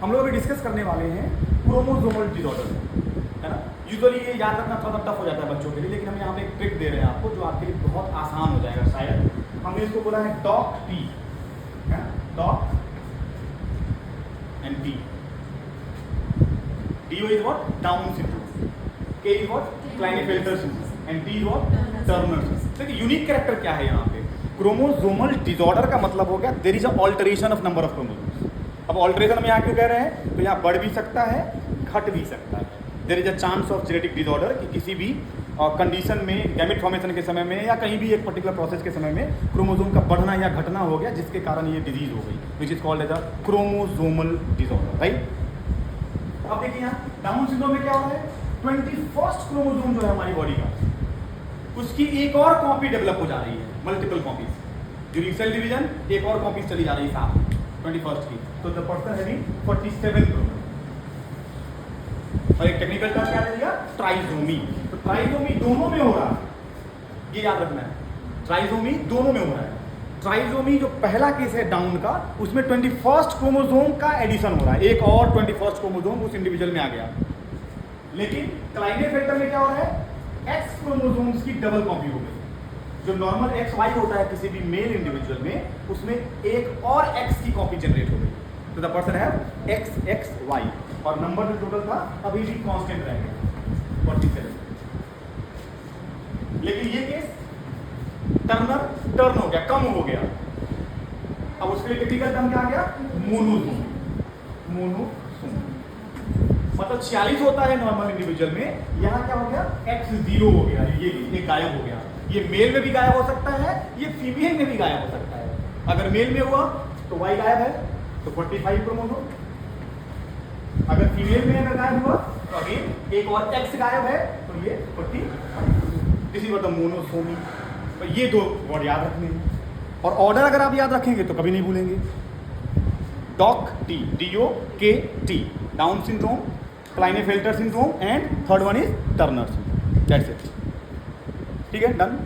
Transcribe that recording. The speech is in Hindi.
हम लोग अभी डिस्कस करने वाले हैं क्रोमोसोमल डिसऑर्डर, है ना। यूजुअली ये याद रखना थोड़ा टफ हो जाता है बच्चों के लिए, लेकिन हम यहाँ पे एक ट्रिक दे रहे हैं आपको जो आपके लिए बहुत आसान हो जाएगा शायद। हमने इसको बोला है डॉक टी, है ना, डॉक एंड टी। DO is what? Down syndrome. K is what? Klinefelter syndrome. And T is what? Turner syndrome. देखिए यूनिक कैरेक्टर क्या है यहाँ पे? क्रोमोसोमल डिसऑर्डर का मतलब हो गया there is a alteration of number of chromosomes. अब ऑल्टरेशन हम यहाँ क्यों कह रहे हैं? तो यहाँ बढ़ भी सकता है, घट भी सकता है। There is a chance of genetic disorder कि किसी भी कंडीशन में गैमेट फॉर्मेशन के समय में या कहीं भी एक पर्टिकुलर प्रोसेस के समय में क्रोमोसोम का बढ़ना या घटना हो गया जिसके कारण ये डिजीज हो गई, which is called as a chromosomal disorder, right. अब देखिए यहाँ डाउन सिंड्रोम में क्या हो रहा है? 21st क्रोमोसोम जो है हमारी बॉडी का, उसकी एक और कॉपी डेवलप हो जा रही है, multiple copies. During cell division एक और कॉपीज चली जा रही है साथ 21st की। तो द पर्सन हैविंग 47 क्रोमोसोम। और एक टेक्निकल टर्म क्या दे दिया? ट्राइसोमी। तो ट्राइसोमी दोनों में हो रहा है, ये याद रखना है। ट्राइसोमी दोनों में हो रहा है। ट्राइसोमी जो पहला केस है डाउन का, उसमें 21st क्रोमोसोम का एडिशन हो रहा है, एक और 21st क्रोमोसोम उस इंडिविजुअल में आ गया। लेकिन क्लाइनेफेल्टर में क्या हो रहा है? एक्स क्रोमोसोम्स की डबल कॉपी हो गई। जो नॉर्मल XY होता है किसी भी मेल इंडिविजुअल में, उसमें एक और X की कॉपी जनरेट हो गई। तो द पर्सन है XXY और नंबर जो टोटल था अभी भी कांस्टेंट रहेगा 47। लेकिन ये केस टर्न हो गया, कम हो गया। अब उसके लिए टेक्निकल टर्म क्या आ गया? मोनोसोम। मोनोसोम मतलब 46 होता है नॉर्मल इंडिविजुअल में, यहाँ क्या हो गया? X 0 हो गया, ये गायब हो गया। ये मेल में भी गायब हो सकता है, ये फीमेल में भी गायब हो सकता है। अगर मेल में हुआ तो Y गायब है, तो 45 क्रोमोसोम। अगर फीमेल में अगर गायब हुआ तो अगेन एक और X गायब है, तो ये 45। This is what the monosomy. तो ये दो वर्ड याद रखने हैं, और ऑर्डर अगर आप याद रखेंगे तो कभी नहीं भूलेंगे। Doc T, DOKT, down syndrome, Klinefelter syndrome, and third one is Turner syndrome. That's it. ठीक है, डन।